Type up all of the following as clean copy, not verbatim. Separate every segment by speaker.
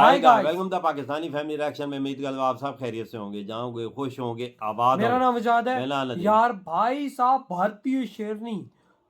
Speaker 1: Welcome the Pakistani family reaction में। उम्मीद करता हूं आप सब खैरियत से होंगे, जाओगे, खुश होंगे, आबाद।
Speaker 2: मेरा नाम आजाद है
Speaker 1: होंगे।
Speaker 2: यार। भाई साहब, भारतीय शेरनी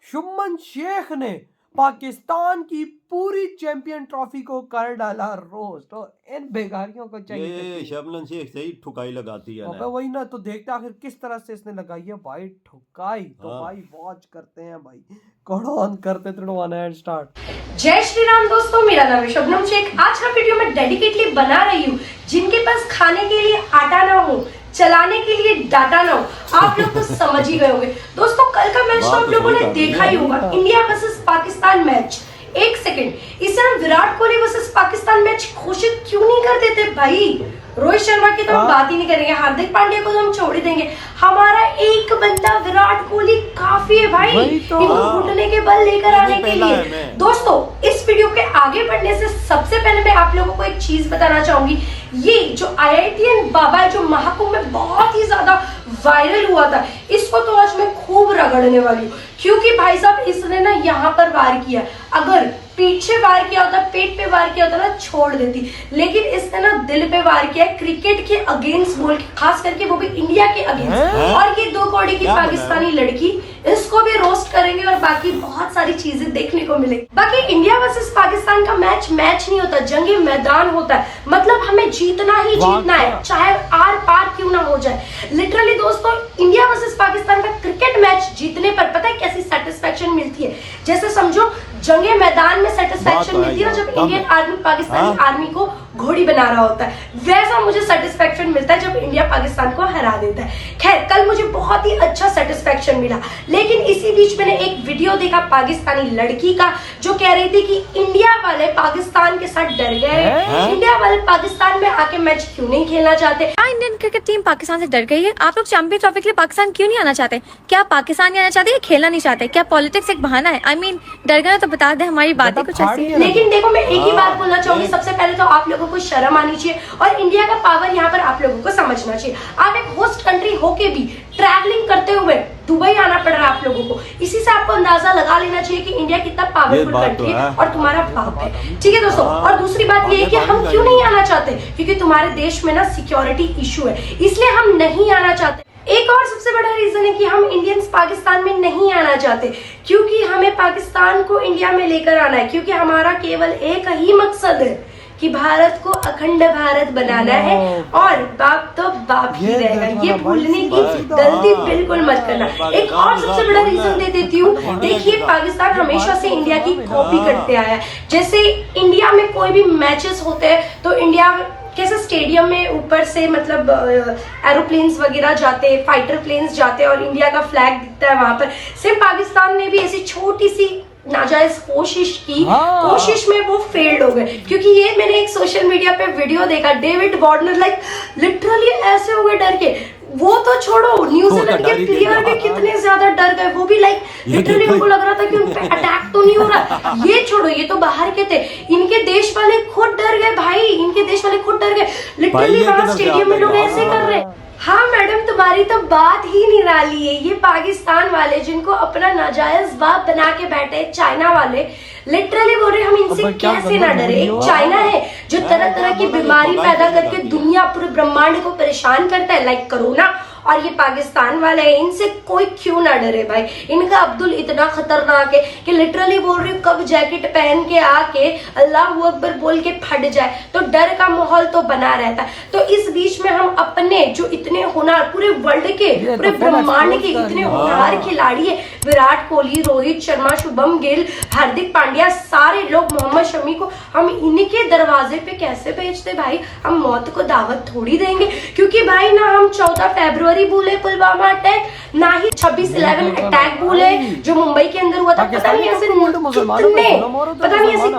Speaker 2: शुभमन शेख ने पाकिस्तान की पूरी चैंपियन ट्रॉफी को कर डाला रोस्ट। और इन बेगारियों को चाहिए
Speaker 1: ये शबनम शेख सही ठुकाई लगाती है ना।
Speaker 2: वही ना, तो देखते आखिर किस तरह से इसने लगाई है भाई ठुकाई। तो
Speaker 1: हाँ।
Speaker 2: भाई वॉच करते हैं भाई, कौन करते एंड स्टार्ट।
Speaker 3: जय श्री राम दोस्तों, मेरा नाम है शबनम शेख। आज का वीडियो मैं डेडिकेटली बना रही हूँ जिनके पास खाने के लिए आटा ना हो, चलाने के लिए डाटा ना हो। आप लोग तो समझ ही गए होंगे दोस्तों। कल का मैच तो आप लोगों ने देखा ही होगा, इंडिया वर्सेस पाकिस्तान मैच। एक सेकंड, इस समय विराट कोहली वर्सेस पाकिस्तान मैच घोषित क्यों नहीं कर देते भाई? रोहित शर्मा की तो हम बात ही नहीं करेंगे, हार्दिक पांड्या को तो हम छोड़ ही देंगे। हमारा एक बंदा विराट कोहली काफी है भाई इनको घुटने के बल लेकर आने के लिए। दोस्तों, इस वीडियो के आगे बढ़ने से सबसे पहले मैं आप लोगों को एक चीज बताना चाहूंगी। ये जो IITN बाबा है, जो महाकुंभ में बहुत ही ज्यादा वायरल हुआ था, इसको तो आज मैं खूब रगड़ने वाली हूँ। क्योंकि भाई साहब इसने ना यहाँ पर वार किया, अगर पीछे वार किया होता, पेट पे वार किया होता ना, छोड़ देती। लेकिन इसने ना दिल पे वार किया, क्रिकेट के अगेंस्ट बोल के, खास करके वो भी इंडिया के अगेंस्ट। और ये 2 कौड़ी की पाकिस्तानी लड़की, इसको भी रोस्ट करेंगे और बाकी बहुत सारी चीजें देखने को मिलेगी। बाकी इंडिया वर्सेस पाकिस्तान का मैच नहीं होता, जंगी मैदान होता है। मतलब हमें जीतना ही जीतना है, चाहे आर पार क्यों ना हो जाए। लिटरली दोस्तों, इंडिया वर्सेस पाकिस्तान का क्रिकेट मैच जीतने पर पता है कैसी सेटिस्फेक्शन मिलती है? जैसे समझो जंगे मैदान में सेटिस्फेक्शन मिलती है ना, जब इंडियन आर्मी पाकिस्तानी आर्मी को घोड़ी बना रहा होता है, वैसा मुझे सेटिस्फेक्शन मिलता है जब इंडिया पाकिस्तान को हरा देता है। खैर, कल मुझे बहुत ही अच्छा सेटिस्फेक्शन मिला। लेकिन इसी बीच मैंने एक वीडियो देखा पाकिस्तानी लड़की का, जो कह रही थी कि इंडिया वाले पाकिस्तान के साथ डर गए, इंडिया वाले पाकिस्तान में आके मैच क्यों नहीं खेलना चाहते।
Speaker 4: इंडियन क्रिकेट टीम पाकिस्तान से डर गई है। आप लोग चैंपियन ट्रॉफी के लिए पाकिस्तान क्यों नहीं आना चाहते? क्या पाकिस्तान नहीं आना चाहते या खेलना नहीं चाहते? क्या पॉलिटिक्स एक बहाना है? डर गए तो बता दे, हमारी बातें कुछ ऐसी है।
Speaker 3: लेकिन देखो, मैं एक ही बात बोलना चाहूंगी, सबसे पहले तो आप लोगों को शर्म आनी चाहिए और इंडिया का पावर यहाँ पर आप लोगों को समझना चाहिए। आप एक होस्ट कंट्री होके भी ट्रैवलिंग करते हुए दुबई आना पड़ रहा है आप लोगों को। इसी से आपको अंदाजा लगा लेना चाहिए कि इंडिया कितना पावरफुल कंट्री है और तुम्हारा बाप है। ठीक है दोस्तों, और दूसरी बात ये है कि हम क्यों नहीं आना चाहते, क्योंकि तुम्हारे देश में ना सिक्योरिटी इशू है, इसलिए हम नहीं आना चाहते। एक और सबसे बड़ा रीजन है कि हम इंडियंस पाकिस्तान में नहीं आना चाहते, क्योंकि हमें पाकिस्तान को इंडिया में लेकर आना है। क्योंकि हमारा केवल एक ही मकसद है कि भारत को अखंड भारत बनाना है, और बाप तो बाप ही रहेगा। ये भूलने की गलती बिल्कुल मत करना। एक और सबसे बड़ा रीजन दे देती हूँ। देखिए, पाकिस्तान हमेशा से इंडिया की कॉपी करते आया है। जैसे इंडिया में कोई भी मैचेस होते हैं तो इंडिया कैसे स्टेडियम में ऊपर से मतलब एरोप्लेन्स वगैरह जाते, फाइटर प्लेन्स जाते और इंडिया का फ्लैग दिखता है वहां पर। सिर्फ पाकिस्तान ने भी ऐसी छोटी सी नाजायज कोशिश की, कोशिश में वो फेल्ड हो गए। क्योंकि ये मैंने एक सोशल मीडिया पे वीडियो देखा, डेविड वार्नर लाइक लिटरली ऐसे हो गए डर के। वो तो छोड़ो, न्यूजीलैंड के प्लेयर भी कितने ज्यादा डर गए, वो भी लाइक लिटरली उनको लग रहा था कि उन पे अटैक तो नहीं हो रहा। ये छोड़ो, ये तो बाहर के थे, इनके देश वाले खुद डर गए भाई, इनके देश वाले खुद डर गए। लिटरली वहां स्टेडियम में लोग ऐसे कर रहे हैं। हाँ मैडम, तुम्हारी तो बात ही निराली है। ये पाकिस्तान वाले जिनको अपना नाजायज बाप बना के बैठे चाइना वाले, लिटरली बोल रहे हम इनसे कैसे ना डरे। चाइना है जो तरह तरह की बीमारी पैदा करके दुनिया पूरे ब्रह्मांड को परेशान करता है, लाइक कोरोना, और ये पाकिस्तान वाले हैं, इनसे कोई क्यों ना डरे भाई। इनका अब्दुल इतना खतरनाक है कि लिटरली बोल रही हूँ, कब जैकेट पहन के आके अल्लाह अकबर बोल के फट जाए तो डर का माहौल तो बना रहता है। तो इस बीच में हम अपने जो इतने होनहार, पूरे वर्ल्ड के, पूरे ब्रह्मांड के इतने होनहार खिलाड़ी है, विराट कोहली, रोहित शर्मा, शुभम गिल, हार्दिक पांड्या, सारे लोग, मोहम्मद शमी को हम इनके दरवाजे पे कैसे भेजते भाई? हम मौत को दावत थोड़ी देंगे। क्योंकि भाई ना हम 14 फरवरी भूले पुलवामा अटैक, ना ही 26/11 अटैक भूले जो मुंबई के अंदर हुआ था। पता नहीं ऐसे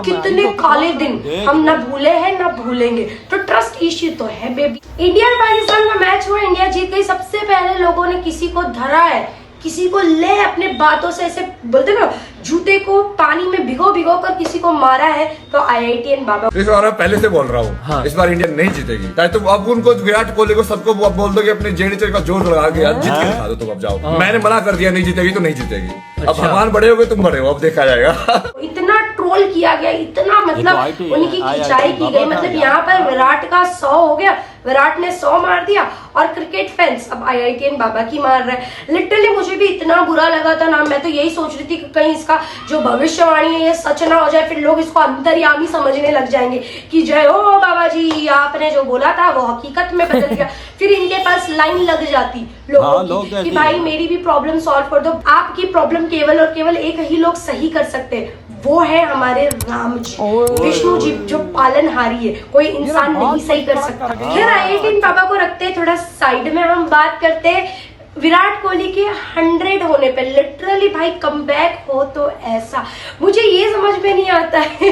Speaker 3: कितने काले दिन हम ना भूले हैं ना भूलेंगे। तो ट्रस्ट इश्यू तो है बेबी। इंडिया और पाकिस्तान का मैच हुआ, इंडिया जीत गई। सबसे पहले लोगों ने किसी को धरा है किसी को ले अपने बातों से ऐसे बोलते ना जूते को पानी में भिगो भिगो कर किसी को मारा है तो IITN बाबा।
Speaker 5: इस बार मैं पहले से बोल रहा हूँ
Speaker 2: हाँ।
Speaker 5: इस बार इंडिया नहीं जीतेगी। चाहे तुम अब उनको विराट कोहली को सबको अब बोल दो कि अपने जेडीचे का जोर लगा के यार जीत के दिखा दो, तुम अब जाओ। मैंने मना कर दिया नहीं जीतेगी तो नहीं जीतेगी। अब भगवान बड़े हो गए, तुम बड़े हो, अब देखा जाएगा।
Speaker 3: इतना ट्रोल किया गया, इतना मतलब उनकी खिंचाई की गई, मतलब यहाँ पर विराट का 100 हो गया, विराट ने 100 मार दिया और क्रिकेट फैंस अब IITN बाबा की मार रहे हैं। लिटरली मुझे भी इतना बुरा लगा था ना, मैं तो यही सोच रही थी कि कहीं इसका जो भविष्यवाणी है ये सच ना हो जाए, फिर लोग इसको अंतर्यामी समझने लग जाएंगे कि जय हो बाबा जी, आपने जो बोला था वो हकीकत में बदल गया। फिर इनके पास लाइन लग जाती लोगों की कि भाई मेरी भी प्रॉब्लम सॉल्व कर दो। आपकी प्रॉब्लम केवल और केवल एक ही लोग सही कर सकते हैं, वो है हमारे राम जी, विष्णु जी जो पालनहारी है, कोई इंसान नहीं सही कर सकता। खैर IITN बाबा को रखते हैं थोड़ा साइड में, हम बात करते हैं विराट कोहली के 100 होने पे। लिटरली भाई कमबैक हो तो ऐसा, मुझे ये समझ में नहीं आता है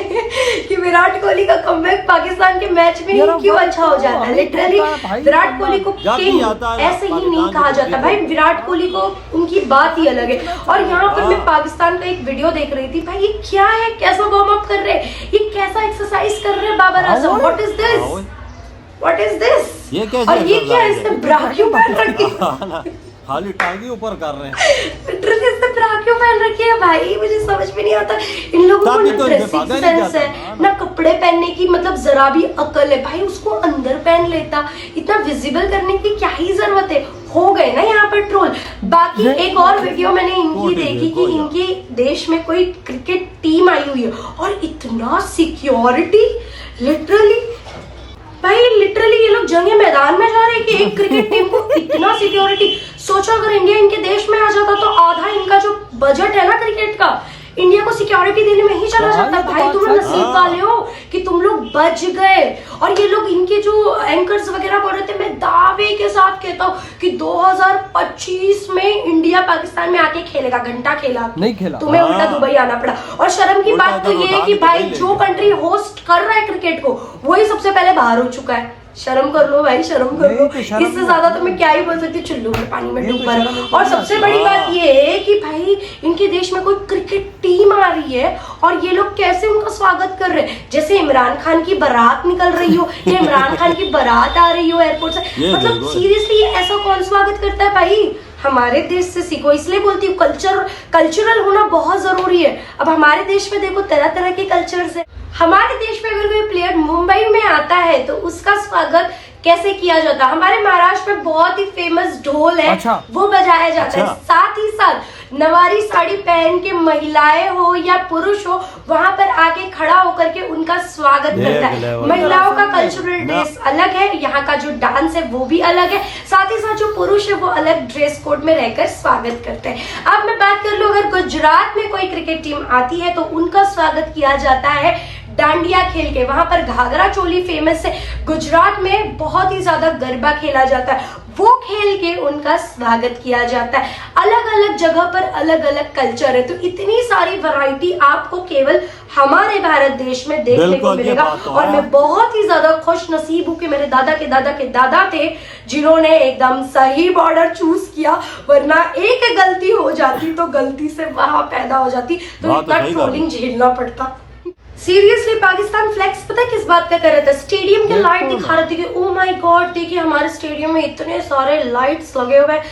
Speaker 3: कि विराट कोहली का कमबैक पाकिस्तान के मैच में क्यों अच्छा हो जाता है। लिटरली विराट कोहली को किंग ऐसे ही नहीं कहा जाता भाई, विराट कोहली को उनकी बात ही अलग है। और यहाँ पर मैं पाकिस्तान का एक वीडियो देख रही थी, भाई ये क्या है, कैसा वार्म अप कर रहे हैं, ये कैसा एक्सरसाइज कर रहे हैं Babar Azam, what is this, what is this,
Speaker 1: ये कैसे
Speaker 3: और ये क्या है, इसने ब्रा क्यों पहन रखी है,
Speaker 1: खाली टांगे ऊपर कर रहे हैं।
Speaker 3: ड्रेस इसने ब्रा क्यों पहन रखी है भाई, मुझे समझ में नहीं आता। इन लोगों को ना ड्रेसिंग सेंस है ना कपड़े पहनने की मतलब जरा भी अकल है भाई, उसको अंदर पहन लेता, इतना विजिबल करने की क्या ही जरूरत है। हो गए ना यहाँ पर ट्रोल। बाकी एक और वीडियो मैंने इनकी देखी कि इनके देश में कोई क्रिकेट टीम आई हुई है और इतना सिक्योरिटी, लिटरली भाई लिटरली ये लोग जंगे मैदान में जा रहे हैं कि एक क्रिकेट टीम को इतना सिक्योरिटी। सोचो अगर इंडिया इनके देश में आ जाता तो आधा इनका जो बजट है ना क्रिकेट का, इंडिया को सिक्योरिटी देने में ही चला जाता। भाई तुम लोग नसीब वाले हो कि तुम लोग बच गए। और ये लोग इनके जो एंकर्स वगैरह बोल रहे थे, मैं दावे के साथ कहता हूँ कि 2025 में इंडिया पाकिस्तान में आके खेलेगा। घंटा खेला
Speaker 2: नहीं खेला,
Speaker 3: तुम्हें उल्टा दुबई आना पड़ा। और शर्म की बात तो ये है कि भाई जो कंट्री होस्ट कर रहा है क्रिकेट को वही सबसे पहले बाहर हो चुका है। शर्म कर लो भाई, शर्म कर लो, इससे ज्यादा तो मैं क्या ही बोल सकती हूँ। चुल्लू में पानी में डूब कर। और सबसे बड़ी बात ये है कि भाई इनके देश में कोई क्रिकेट टीम आ रही है और ये लोग कैसे उनका स्वागत कर रहे हैं, जैसे इमरान खान की बारात निकल रही हो या इमरान खान की बारात आ रही हो एयरपोर्ट से। मतलब सीरियसली ऐसा कौन स्वागत करता है भाई, हमारे देश से सीखो। इसलिए बोलती हूँ कल्चरल होना बहुत जरूरी है। अब हमारे देश में देखो तरह तरह के कल्चर्स है। हमारे देश में अगर कोई प्लेयर मुंबई में आता है तो उसका स्वागत कैसे किया जाता है। हमारे महाराष्ट्र में बहुत ही फेमस ढोल है,
Speaker 2: अच्छा।
Speaker 3: वो बजाया जाता है। साथ ही साथ नवारी साड़ी पहन के महिलाएं हो या पुरुष हो वहां पर आके खड़ा होकर के उनका स्वागत करता है। महिलाओं का कल्चरल ड्रेस अलग है, यहाँ का जो डांस है वो भी अलग है। साथ ही साथ जो पुरुष है वो अलग ड्रेस कोड में रहकर स्वागत करते हैं। अब मैं बात कर लूं, अगर गुजरात में कोई क्रिकेट टीम आती है तो उनका स्वागत किया जाता है डांडिया खेल के। वहां पर घाघरा चोली फेमस है। गुजरात में बहुत ही ज्यादा गरबा खेला जाता है, वो खेल के उनका स्वागत किया जाता है। अलग अलग जगह पर अलग अलग कल्चर है, तो इतनी सारी वैरायटी आपको केवल हमारे भारत देश में देखने को मिलेगा। और मैं बहुत ही ज्यादा खुश नसीब हूँ कि मेरे दादा के दादा के दादा थे जिन्होंने एकदम सही बॉर्डर चूज किया, वरना एक गलती हो जाती तो गलती से वहां पैदा हो जाती तो इतना ट्रोलिंग झेलना पड़ता। सीरियसली पाकिस्तान फ्लेक्स पता है किस बात का कर रहा था, स्टेडियम के लाइट दिखा रहे थे कि ओ माय गॉड देखिए हमारे स्टेडियम में इतने सारे लाइट्स लगे हुए हैं।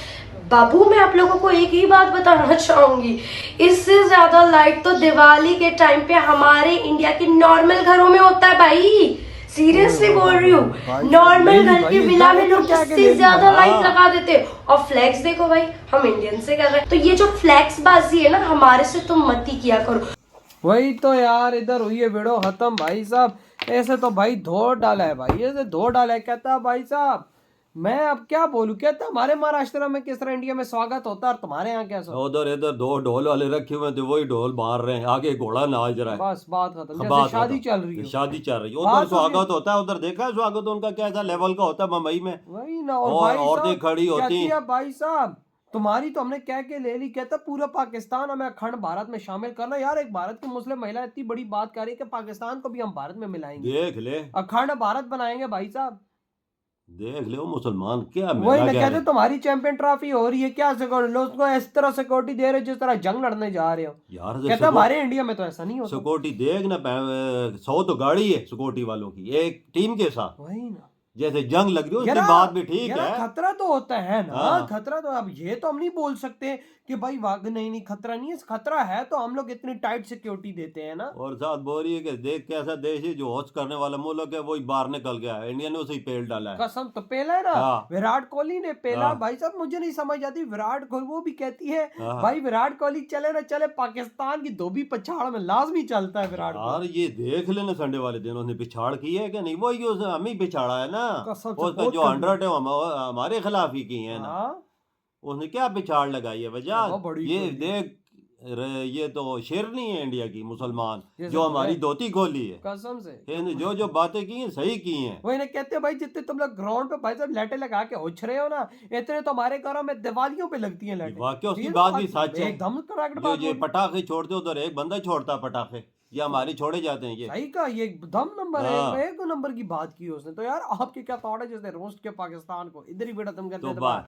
Speaker 3: बाबू मैं आप लोगों को एक ही बात बताना चाहूंगी, इससे ज्यादा लाइट तो दिवाली के टाइम पे हमारे इंडिया के नॉर्मल घरों में होता है भाई। सीरियसली बोल रही हूँ, नॉर्मल घर के विला में लोग इससे ज्यादा लाइट लगा देते। और फ्लैक्स देखो भाई हम इंडियन से कर रहे हैं, तो ये जो फ्लैक्स बाजी है ना हमारे से तुम मत ही किया करो।
Speaker 2: वही तो यार, इधर हुई है वीडियो खत्म भाई साहब। ऐसे तो भाई धो डाला है भाई, ऐसे धो डाला है। कहता है भाई साहब मैं अब क्या बोलूं, कहता हमारे महाराष्ट्र में किस तरह इंडिया में स्वागत होता है और तुम्हारे यहाँ कैसा।
Speaker 1: उधर इधर 2 ढोल वाले रखे हुए थे, वही ढोल मार रहे हैं, आगे घोड़ा नाच रहा है।
Speaker 2: बस बात खत्म, जैसे शादी चल रही है।
Speaker 1: शादी चल रही है, उधर स्वागत होता है। उधर देखा है स्वागत उनका कैसा लेवल का होता है मुंबई में।
Speaker 2: वही ना,
Speaker 1: और औरतें खड़ी होती
Speaker 2: है भाई साहब तुम्हारी तो हमने कह के ले ली। कहता पूरा पाकिस्तान हमें अखंड भारत में शामिल करना। यार एक भारत की मुस्लिम महिला इतनी बड़ी बात कर रही है कि पाकिस्तान को भी हम भारत में मिलाएंगे,
Speaker 1: देख ले
Speaker 2: अखंड भारत बनाएंगे भाई साहब।
Speaker 1: देख लो मुसलमान क्या
Speaker 2: वही
Speaker 1: मेरा
Speaker 2: ना
Speaker 1: कह
Speaker 2: कहते
Speaker 1: रहे।
Speaker 2: तुम्हारी चैंपियन ट्रॉफी हो रही है क्या सिक्योरिटी लोग उसको इस तरह सिक्योरिटी दे रहे हो जिस तरह जंग लड़ने जा रहे हो।
Speaker 1: यार
Speaker 2: कहते हमारे इंडिया में तो ऐसा नहीं होता।
Speaker 1: सिक्योरिटी देख ना 100 तो गाड़ी है सिक्योरिटी वालों की एक टीम के साथ,
Speaker 2: वही ना
Speaker 1: जैसे जंग लग रही हो उसके
Speaker 2: यार
Speaker 1: बाद भी ठीक
Speaker 2: यार
Speaker 1: है।
Speaker 2: खतरा तो होता है ना।
Speaker 1: हाँ।
Speaker 2: खतरा तो अब ये तो हम नहीं बोल सकते कि भाई वाग नहीं खतरा नहीं है। खतरा है तो हम लोग इतनी टाइट सिक्योरिटी देते हैं ना।
Speaker 1: और साथ बोल रही है कि देख कैसा देश है जो होस्ट करने वाला मुल्क है वही बाहर निकल गया है, इंडिया ने उसे ही पेल डाला है।
Speaker 2: कसम तो पेला है ना।
Speaker 1: हाँ।
Speaker 2: विराट कोहली ने पेला।
Speaker 1: हाँ।
Speaker 2: भाई साहब मुझे नहीं समझ आती विराट कोहली वो भी कहती है
Speaker 1: हाँ।
Speaker 2: भाई विराट कोहली चले ना चले पाकिस्तान की धोबी पछाड़ में लाजमी चलता है विराट
Speaker 1: यार
Speaker 2: कोहली।
Speaker 1: ये देख लेना संडे वाले दिन उसने पिछाड़ की है कि नहीं, वही उसने हम ही पिछाड़ा है ना।
Speaker 2: कसम से
Speaker 1: उसका
Speaker 2: बहुत
Speaker 1: जो
Speaker 2: गंदी।
Speaker 1: 100 है हमारे खिलाफ ही की है ना।
Speaker 2: हाँ
Speaker 1: उसने क्या पिछाड़ लगाई है वजह।
Speaker 2: बहुत बड़ी
Speaker 1: ये
Speaker 2: कोई है।
Speaker 1: देख ये तो शेर नहीं है इंडिया की मुसलमान
Speaker 2: ये
Speaker 1: जो
Speaker 2: सब
Speaker 1: हमारी
Speaker 2: है।
Speaker 1: धोती खोली है।
Speaker 2: कसम से
Speaker 1: इन्होंने जो जो बातें की हैं सही की हैं।
Speaker 2: वही ना कहते हैं भाई जितने तुम लोग ग्राउंड पे भाई साहब लाइटें लगा के उछ रहे हो ना इतने तो हमारे घरों में दिवालियों पे लगती हैं लाइटें।
Speaker 1: वाकई उसकी
Speaker 2: ये
Speaker 1: बात
Speaker 2: तो
Speaker 1: भी सच है।
Speaker 2: एकदम करेक्ट
Speaker 1: जो
Speaker 2: बात
Speaker 1: ये
Speaker 2: बोली।
Speaker 1: पटाखे छोड़ते हो उधर एक बंदा छोड़ता है पटाखे, ये हमारे छोड़े जाते हैं ये।
Speaker 2: सही कहा ये एकदम नंबर
Speaker 1: हाँ।
Speaker 2: है। एक नंबर की बात की उसने। तो यार आपके क्या थॉट है जैसे रोस्ट के पाकिस्तान को इधर ही बेटा तुम कहते
Speaker 1: तो
Speaker 2: हैं
Speaker 1: बात